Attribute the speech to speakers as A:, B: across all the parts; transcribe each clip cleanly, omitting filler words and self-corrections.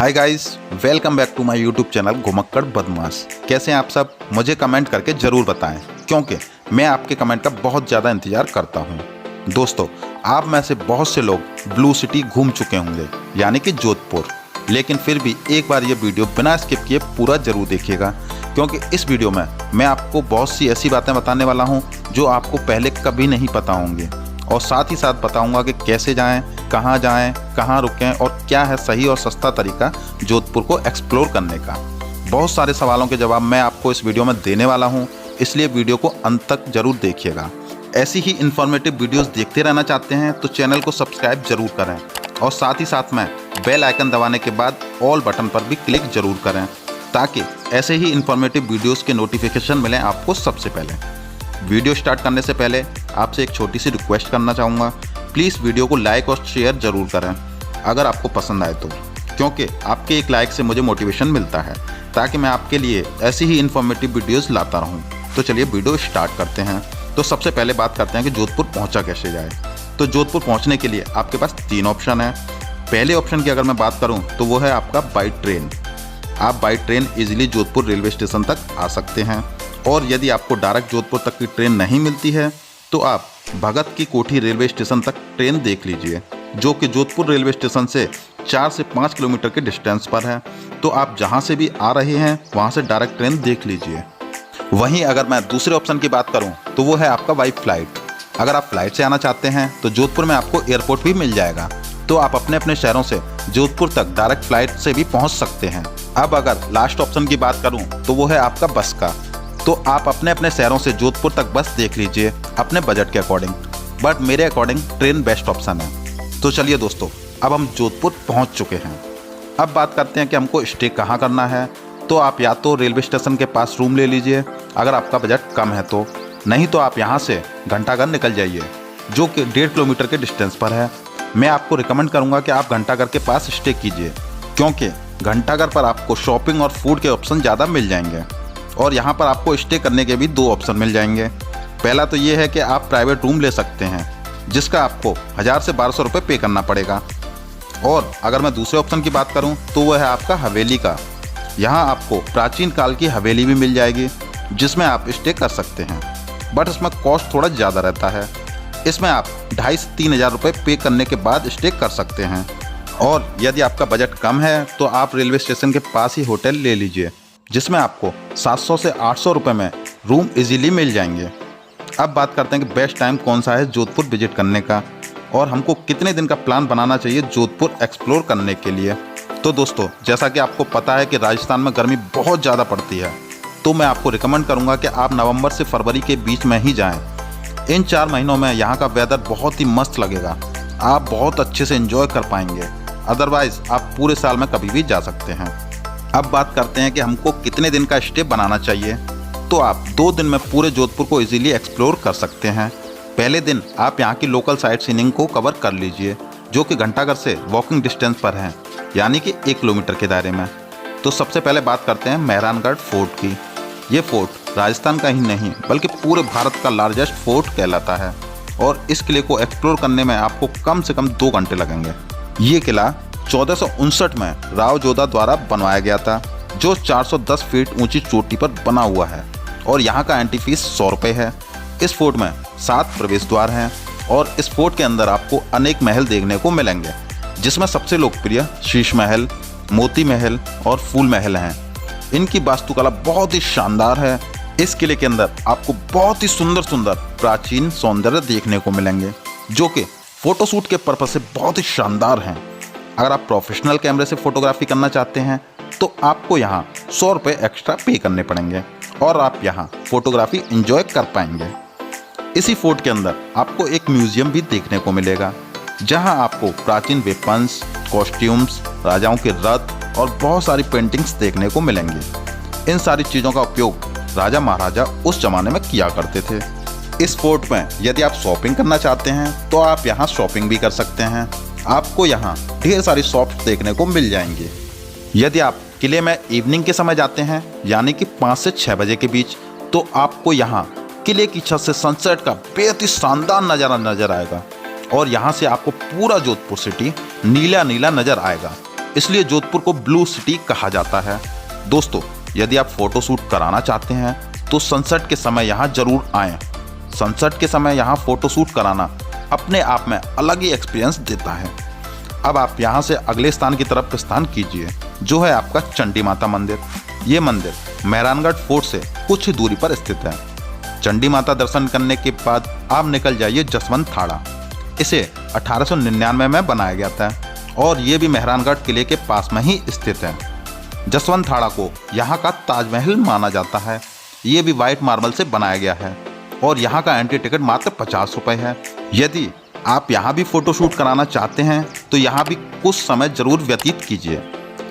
A: Hi guys, welcome back to my YouTube channel Ghumakkad Badmash. कैसे हैं आप सब? मुझे कमेंट करके ज़रूर बताएं, क्योंकि मैं आपके कमेंट का बहुत ज़्यादा इंतज़ार करता हूं। दोस्तों, आप में से बहुत से लोग ब्लू सिटी घूम चुके होंगे, यानी कि जोधपुर। लेकिन फिर भी एक बार ये वीडियो बिना स्किप किए पूरा ज़रूर देखिएगा, क्योंकि इस वीडियो में मैं आपको बहुत सी ऐसी बातें बताने वाला हूँ जो आपको पहले कभी नहीं पता होंगे, और साथ ही साथ बताऊंगा कि कैसे जाएं, कहाँ रुकें और क्या है सही और सस्ता तरीका जोधपुर को एक्सप्लोर करने का। बहुत सारे सवालों के जवाब मैं आपको इस वीडियो में देने वाला हूं, इसलिए वीडियो को अंत तक जरूर देखिएगा। ऐसी ही इन्फॉर्मेटिव वीडियोस देखते रहना चाहते हैं तो चैनल को सब्सक्राइब जरूर करें, और साथ ही साथ में बेल आइकन दबाने के बाद ऑल बटन पर भी क्लिक जरूर करें, ताकि ऐसे ही इन्फॉर्मेटिव वीडियोज़ के नोटिफिकेशन मिलें आपको सबसे पहले। वीडियो स्टार्ट करने से पहले आपसे एक छोटी सी रिक्वेस्ट करना चाहूँगा, प्लीज़ वीडियो को लाइक और शेयर ज़रूर करें अगर आपको पसंद आए तो, क्योंकि आपके एक लाइक से मुझे मोटिवेशन मिलता है ताकि मैं आपके लिए ऐसी ही इन्फॉर्मेटिव वीडियोस लाता रहूं। तो चलिए वीडियो स्टार्ट करते हैं। तो सबसे पहले बात करते हैं कि जोधपुर पहुंचा कैसे जाए। तो जोधपुर पहुंचने के लिए आपके पास 3 ऑप्शन है। पहले ऑप्शन की अगर मैं बात करूँ तो वो है आपका बाई ट्रेन। आप by train easily Jodhpur railway station तक आ सकते हैं, और यदि आपको डायरेक्ट जोधपुर तक की ट्रेन नहीं मिलती है तो आप भगत की कोठी रेलवे स्टेशन तक ट्रेन देख लीजिए, जो कि जोधपुर रेलवे स्टेशन से 4 से 5 किलोमीटर के डिस्टेंस पर है। तो आप जहां से भी आ रहे हैं वहां से डायरेक्ट ट्रेन देख लीजिए। वहीं अगर मैं दूसरे ऑप्शन की बात करूं तो वो है आपका बाई फ्लाइट। अगर आप फ्लाइट से आना चाहते हैं तो जोधपुर में आपको एयरपोर्ट भी मिल जाएगा, तो आप अपने अपने शहरों से जोधपुर तक डायरेक्ट फ्लाइट से भी पहुँच सकते हैं। अब अगर लास्ट ऑप्शन की बात करूँ तो वो है आपका बस का। तो आप अपने अपने शहरों से जोधपुर तक बस देख लीजिए अपने बजट के अकॉर्डिंग, बट मेरे अकॉर्डिंग ट्रेन बेस्ट ऑप्शन है। तो चलिए दोस्तों, अब हम जोधपुर पहुंच चुके हैं। अब बात करते हैं कि हमको स्टे कहां करना है। तो आप या तो रेलवे स्टेशन के पास रूम ले लीजिए अगर आपका बजट कम है तो, नहीं तो आप यहां से घंटाघर निकल जाइए, जो कि 1.5 किलोमीटर के डिस्टेंस पर है। मैं आपको रिकमेंड करूँगा कि आप घंटाघर के पास स्टे कीजिए, क्योंकि घंटाघर पर आपको शॉपिंग और फूड के ऑप्शन ज़्यादा मिल जाएंगे, और यहाँ पर आपको स्टे करने के भी 2 ऑप्शन मिल जाएंगे। पहला तो ये है कि आप प्राइवेट रूम ले सकते हैं, जिसका आपको 1000 से 1200 रुपये पे करना पड़ेगा। और अगर मैं दूसरे ऑप्शन की बात करूँ तो वह है आपका हवेली का। यहाँ आपको प्राचीन काल की हवेली भी मिल जाएगी, जिसमें आप स्टे कर सकते हैं, बट इसमें कॉस्ट थोड़ा ज़्यादा रहता है। इसमें आप 2500 से 3000 रुपये पे करने के बाद स्टे कर सकते हैं। और यदि आपका बजट कम है तो आप रेलवे स्टेशन के पास ही होटल ले लीजिए, जिसमें आपको 700 से 800 रुपये में रूम इजीली मिल जाएंगे। अब बात करते हैं कि बेस्ट टाइम कौन सा है जोधपुर विजिट करने का, और हमको कितने दिन का प्लान बनाना चाहिए जोधपुर एक्सप्लोर करने के लिए। तो दोस्तों, जैसा कि आपको पता है कि राजस्थान में गर्मी बहुत ज़्यादा पड़ती है, तो मैं आपको रिकमेंड करूँगा कि आप नवंबर से फरवरी के बीच में ही जाएँ। इन 4 महीनों में यहाँ का वेदर बहुत ही मस्त लगेगा, आप बहुत अच्छे से एंजॉय कर पाएंगे। अदरवाइज़ आप पूरे साल में कभी भी जा सकते हैं। अब बात करते हैं कि हमको कितने दिन का स्टे बनाना चाहिए। तो आप 2 दिन में पूरे जोधपुर को इजीली एक्सप्लोर कर सकते हैं। पहले दिन आप यहाँ की लोकल साइट सीइंग को कवर कर लीजिए, जो कि घंटाघर से वॉकिंग डिस्टेंस पर है, यानी कि 1 किलोमीटर के दायरे में। तो सबसे पहले बात करते हैं मेहरानगढ़ फोर्ट की। ये फोर्ट राजस्थान का ही नहीं बल्कि पूरे भारत का लार्जेस्ट फोर्ट कहलाता है, और इस किले को एक्सप्लोर करने में आपको कम से कम 2 घंटे लगेंगे। ये किला 1459 में राव जोधा द्वारा बनवाया गया था, जो 410 फीट ऊंची चोटी पर बना हुआ है, और यहाँ का एंट्री फीस 100 रुपये है। इस फोर्ट में 7 प्रवेश द्वार हैं, और इस फोर्ट के अंदर आपको अनेक महल देखने को मिलेंगे, जिसमें सबसे लोकप्रिय शीश महल, मोती महल और फूल महल हैं। इनकी वास्तुकला बहुत ही शानदार है। इस किले के अंदर आपको बहुत ही सुंदर सुंदर प्राचीन सौंदर्य देखने को मिलेंगे, जो कि फोटोशूट के पर्पज से बहुत ही शानदार हैं। अगर आप प्रोफेशनल कैमरे से फोटोग्राफी करना चाहते हैं तो आपको यहाँ 100 रुपये एक्स्ट्रा पे करने पड़ेंगे, और आप यहाँ फोटोग्राफी एंजॉय कर पाएंगे। इसी फोर्ट के अंदर आपको एक म्यूजियम भी देखने को मिलेगा, जहाँ आपको प्राचीन वेपन्स, कॉस्ट्यूम्स, राजाओं के रथ और बहुत सारी पेंटिंग्स देखने को मिलेंगी। इन सारी चीज़ों का उपयोग राजा महाराजा उस जमाने में किया करते थे। इस फोर्ट में यदि आप शॉपिंग करना चाहते हैं तो आप यहाँ शॉपिंग भी कर सकते हैं। आपको यहाँ ढेर सारी शॉप्स देखने को मिल जाएंगी। यदि आप किले में इवनिंग के समय जाते हैं, यानी कि 5 से 6 बजे के बीच, तो आपको यहाँ किले की छत से सनसेट का बेहद ही शानदार नज़ारा नजर आएगा, और यहाँ से आपको पूरा जोधपुर सिटी नीला नीला नजर आएगा। इसलिए जोधपुर को ब्लू सिटी कहा जाता है। दोस्तों, यदि आप फोटो शूट कराना चाहते हैं तो सनसेट के समय यहाँ जरूर आएं। सनसेट के समय यहाँ फोटो शूट कराना अपने आप में अलग ही एक्सपीरियंस देता है। अब आप यहाँ से अगले स्थान की तरफ प्रस्थान कीजिए, जो है आपका चंडी माता मंदिर। ये मंदिर मेहरानगढ़ फोर्ट से कुछ ही दूरी पर स्थित है। चंडी माता दर्शन करने के बाद आप निकल जाइए जसवंत थाड़ा। इसे 1899 में बनाया गया था और ये भी मेहरानगढ़ किले के पास में ही स्थित है। जसवंत थाड़ा को यहाँ का ताजमहल माना जाता है। ये भी वाइट मार्बल से बनाया गया है और यहाँ का एंट्री टिकट मात्र 50 रुपये है। यदि आप यहाँ भी फोटो शूट कराना चाहते हैं तो यहाँ भी कुछ समय जरूर व्यतीत कीजिए।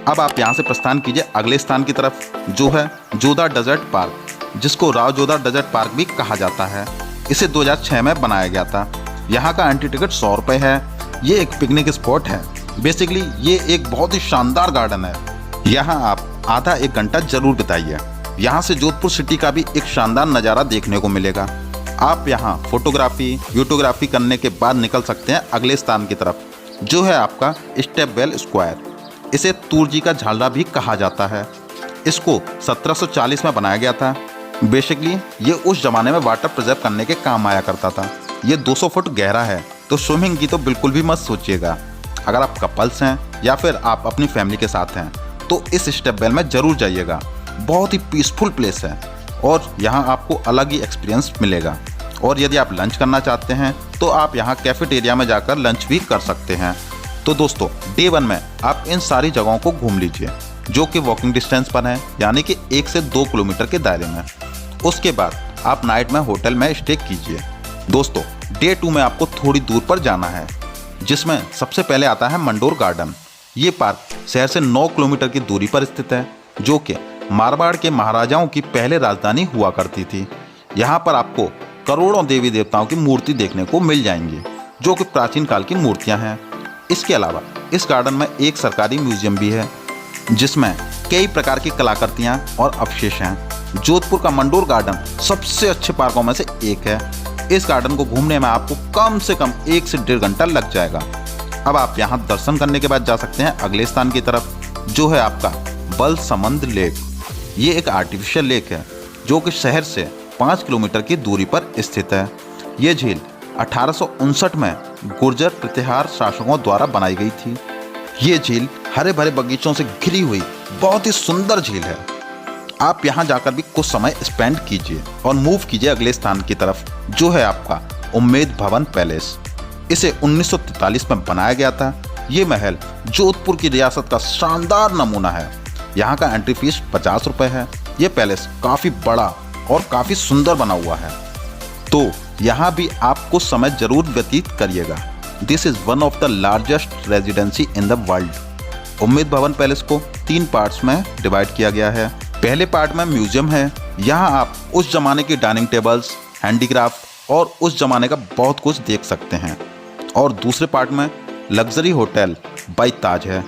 A: अब आप यहाँ से प्रस्थान कीजिए अगले स्थान की तरफ, जो है जोधा डेजर्ट पार्क, जिसको राव जोधा डेजर्ट पार्क भी कहा जाता है। इसे 2006 में बनाया गया था। यहाँ का एंट्री टिकट 100 रुपये है। ये एक पिकनिक स्पॉट है। बेसिकली ये एक बहुत ही शानदार गार्डन है। यहाँ आप आधा एक घंटा जरूर बिताइए। यहाँ से जोधपुर सिटी का भी एक शानदार नज़ारा देखने को मिलेगा। आप यहाँ फोटोग्राफी वीडियोग्राफी करने के बाद निकल सकते हैं अगले स्थान की तरफ, जो है आपका स्टेपवेल स्क्वायर। इसे तुर्जी का झालरा भी कहा जाता है। इसको 1740 में बनाया गया था। बेसिकली ये उस जमाने में वाटर प्रिजर्व करने के काम आया करता था। ये 200 फुट गहरा है, तो स्विमिंग की तो बिल्कुल भी मत सोचिएगा। अगर आप कपल्स हैं या फिर आप अपनी फैमिली के साथ हैं तो इस स्टेपवेल में ज़रूर जाइएगा। बहुत ही पीसफुल प्लेस है और यहाँ आपको अलग ही एक्सपीरियंस मिलेगा। और यदि आप लंच करना चाहते हैं तो आप यहाँ कैफेटेरिया में जाकर लंच भी कर सकते हैं। तो दोस्तों, डे 1 में आप इन सारी जगहों को घूम लीजिए, जो कि वॉकिंग डिस्टेंस पर है, यानी कि 1 से 2 किलोमीटर के दायरे में। उसके बाद आप नाइट में होटल में स्टे कीजिए। दोस्तों, डे 2 में आपको थोड़ी दूर पर जाना है, जिसमें सबसे पहले आता है मंडोर गार्डन। ये पार्क शहर से 9 किलोमीटर की दूरी पर स्थित है, जो कि मारवाड़ के महाराजाओं की पहले राजधानी हुआ करती थी। यहाँ पर आपको करोड़ों देवी देवताओं की मूर्ति देखने को मिल जाएंगी, जो कि प्राचीन काल की मूर्तियाँ हैं। इसके अलावा इस गार्डन में एक सरकारी म्यूजियम भी है, जिसमें कई प्रकार की कलाकृतियाँ और अवशेष हैं। जोधपुर का मंडोर गार्डन सबसे अच्छे पार्कों में से एक है। इस गार्डन को घूमने में आपको कम से कम 1 से 1.5 घंटा लग जाएगा। अब आप यहाँ दर्शन करने के बाद जा सकते हैं अगले स्थान की तरफ, जो है आपका बलसमंद लेक। ये एक आर्टिफिशियल लेक है, जो कि शहर से 5 किलोमीटर की दूरी पर स्थित है। ये झील 1859 में गुर्जर प्रतिहार शासकों द्वारा बनाई गई थी। ये झील हरे भरे बगीचों से घिरी हुई बहुत ही सुंदर झील है। आप यहाँ जाकर भी कुछ समय स्पेंड कीजिए और मूव कीजिए अगले स्थान की तरफ, जो है आपका उम्मेद भवन पैलेस। इसे 1943 में बनाया गया था। ये महल जोधपुर की रियासत का शानदार नमूना है। यहाँ का एंट्री फीस 50 रुपये है। ये पैलेस काफ़ी बड़ा और काफ़ी सुंदर बना हुआ है, तो यहाँ भी आप कुछ समय जरूर व्यतीत करिएगा। This is one of the largest residency in the world. Umaid Bhawan palace को 3 पार्ट्स में डिवाइड किया गया है। पहले पार्ट में म्यूजियम है। यहाँ आप उस जमाने की डाइनिंग टेबल्स, हैंडीक्राफ्ट और उस जमाने का बहुत कुछ देख सकते हैं। और दूसरे पार्ट में लग्जरी होटल बाई ताज है।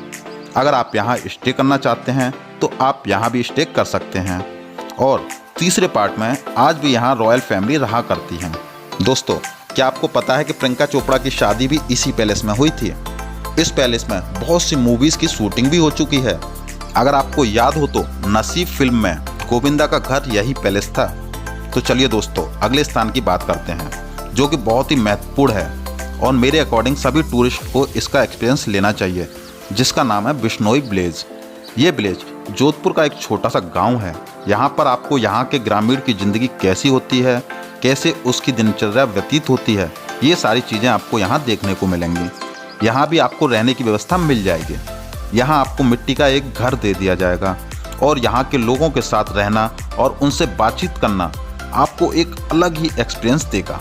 A: अगर आप यहाँ स्टे करना चाहते हैं तो आप यहाँ भी स्टे कर सकते हैं। और तीसरे पार्ट में आज भी यहाँ रॉयल फैमिली रहा करती हैं। दोस्तों, क्या आपको पता है कि प्रियंका चोपड़ा की शादी भी इसी पैलेस में हुई थी? इस पैलेस में बहुत सी मूवीज़ की शूटिंग भी हो चुकी है। अगर आपको याद हो तो नसीब फिल्म में गोविंदा का घर यही पैलेस था। तो चलिए दोस्तों, अगले स्थान की बात करते हैं, जो कि बहुत ही महत्वपूर्ण है और मेरे अकॉर्डिंग सभी टूरिस्ट को इसका एक्सपीरियंस लेना चाहिए, जिसका नाम है बिश्नोई विलेज। ये विलेज जोधपुर का एक छोटा सा गांव है। यहाँ पर आपको यहाँ के ग्रामीण की ज़िंदगी कैसी होती है, कैसे उसकी दिनचर्या व्यतीत होती है, ये सारी चीज़ें आपको यहाँ देखने को मिलेंगी। यहाँ भी आपको रहने की व्यवस्था मिल जाएगी। यहाँ आपको मिट्टी का एक घर दे दिया जाएगा और यहाँ के लोगों के साथ रहना और उनसे बातचीत करना आपको एक अलग ही एक्सपीरियंस देगा।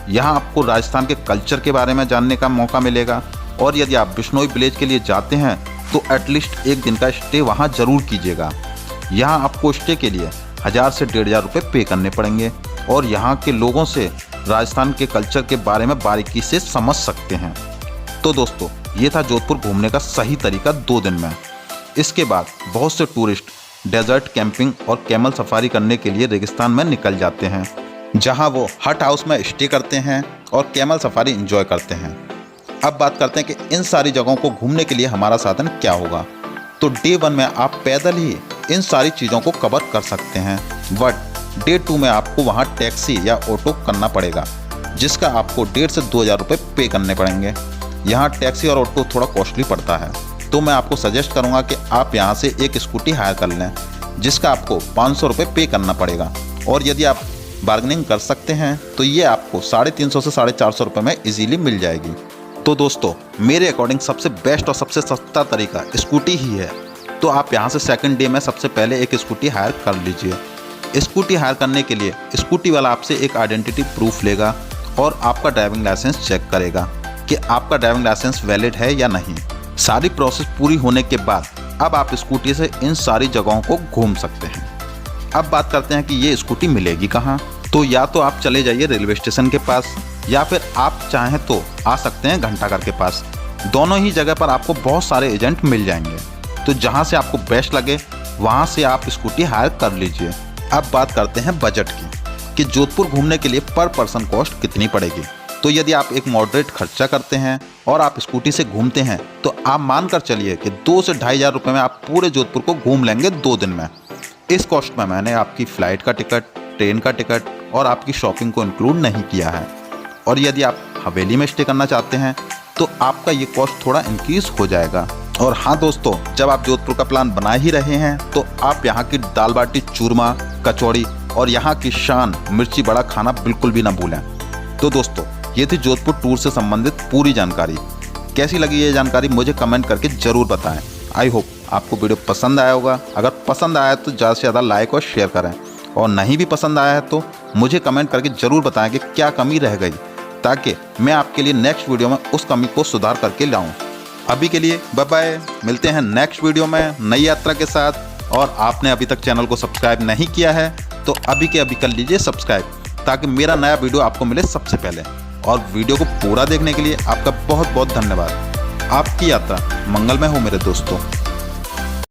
A: यहाँ आपको राजस्थान के कल्चर के बारे में जानने का मौका मिलेगा। और यदि आप बिश्नोई विलेज के लिए जाते हैं तो एटलीस्ट 1 दिन का स्टे वहाँ ज़रूर कीजिएगा। यहाँ आपको स्टे के लिए 1000 से 1500 रुपये पे करने पड़ेंगे और यहाँ के लोगों से राजस्थान के कल्चर के बारे में बारीकी से समझ सकते हैं। तो दोस्तों, ये था जोधपुर घूमने का सही तरीका 2 दिन में। इसके बाद बहुत से टूरिस्ट डेजर्ट कैंपिंग और कैमल सफारी करने के लिए रेगिस्तान में निकल जाते हैं, जहां वो हट हाउस में स्टे करते हैं और कैमल सफारी एंजॉय करते हैं। अब बात करते हैं कि इन सारी जगहों को घूमने के लिए हमारा साधन क्या होगा। तो डे 1 में आप पैदल ही इन सारी चीज़ों को कवर कर सकते हैं, बट डे 2 में आपको वहाँ टैक्सी या ऑटो करना पड़ेगा, जिसका आपको 1,500 से 2,000 रुपये पे करने पड़ेंगे। यहाँ टैक्सी और ऑटो थोड़ा कॉस्टली पड़ता है, तो मैं आपको सजेस्ट करूँगा कि आप यहाँ से एक स्कूटी हायर कर लें, जिसका आपको 500 रुपये पे करना पड़ेगा। और यदि आप बार्गेनिंग कर सकते हैं तो ये आपको 350 से 450 रुपये में इजीली मिल जाएगी। तो दोस्तों, मेरे अकॉर्डिंग सबसे बेस्ट और सबसे सस्ता तरीका स्कूटी ही है। तो आप यहाँ से सेकंड डे में सबसे पहले एक स्कूटी हायर कर लीजिए। स्कूटी हायर करने के लिए स्कूटी वाला आपसे एक आइडेंटिटी प्रूफ लेगा और आपका ड्राइविंग लाइसेंस चेक करेगा कि आपका ड्राइविंग लाइसेंस वैलिड है या नहीं। सारी प्रोसेस पूरी होने के बाद अब आप स्कूटी से इन सारी जगहों को घूम सकते हैं। अब बात करते हैं कि ये स्कूटी मिलेगी कहाँ। तो या तो आप चले जाइए रेलवे स्टेशन के पास, या फिर आप चाहें तो आ सकते हैं घंटाघर के पास। दोनों ही जगह पर आपको बहुत सारे एजेंट मिल जाएंगे, तो जहां से आपको बेस्ट लगे वहां से आप स्कूटी हायर कर लीजिए। अब बात करते हैं बजट की, कि जोधपुर घूमने के लिए पर पर्सन कॉस्ट कितनी पड़ेगी। तो यदि आप एक मॉडरेट खर्चा करते हैं और आप स्कूटी से घूमते हैं तो आप मानकर चलिए कि 2 से 2,500 रुपये में आप पूरे जोधपुर को घूम लेंगे 2 दिन में। इस कॉस्ट में मैंने आपकी फ़्लाइट का टिकट, ट्रेन का टिकट और आपकी शॉपिंग को इंक्लूड नहीं किया है। और यदि आप हवेली में स्टे करना चाहते हैं तो आपका ये कॉस्ट थोड़ा इंक्रीज हो जाएगा। और हाँ दोस्तों, जब आप जोधपुर का प्लान बना ही रहे हैं तो आप यहाँ की दाल बाटी चूरमा, कचौड़ी और यहाँ की शान मिर्ची बड़ा खाना बिल्कुल भी ना भूलें। तो दोस्तों, ये थी जोधपुर टूर से संबंधित पूरी जानकारी। कैसी लगी ये जानकारी मुझे कमेंट करके ज़रूर बताएं। आई होप आपको वीडियो पसंद आया होगा। अगर पसंद आया तो ज़्यादा से ज़्यादा लाइक और शेयर करें, और नहीं भी पसंद आया है तो मुझे कमेंट करके ज़रूर बताएं कि क्या कमी रह गई, ताकि मैं आपके लिए नेक्स्ट वीडियो में उस कमी को सुधार करके लाऊं। अभी के लिए बाय बाय, मिलते हैं नेक्स्ट वीडियो में नई यात्रा के साथ। और आपने अभी तक चैनल को सब्सक्राइब नहीं किया है तो अभी के अभी कर लीजिए सब्सक्राइब, ताकि मेरा नया वीडियो आपको मिले सबसे पहले। और वीडियो को पूरा देखने के लिए आपका बहुत बहुत धन्यवाद। आपकी यात्रा मंगलमय हो मेरे दोस्तों।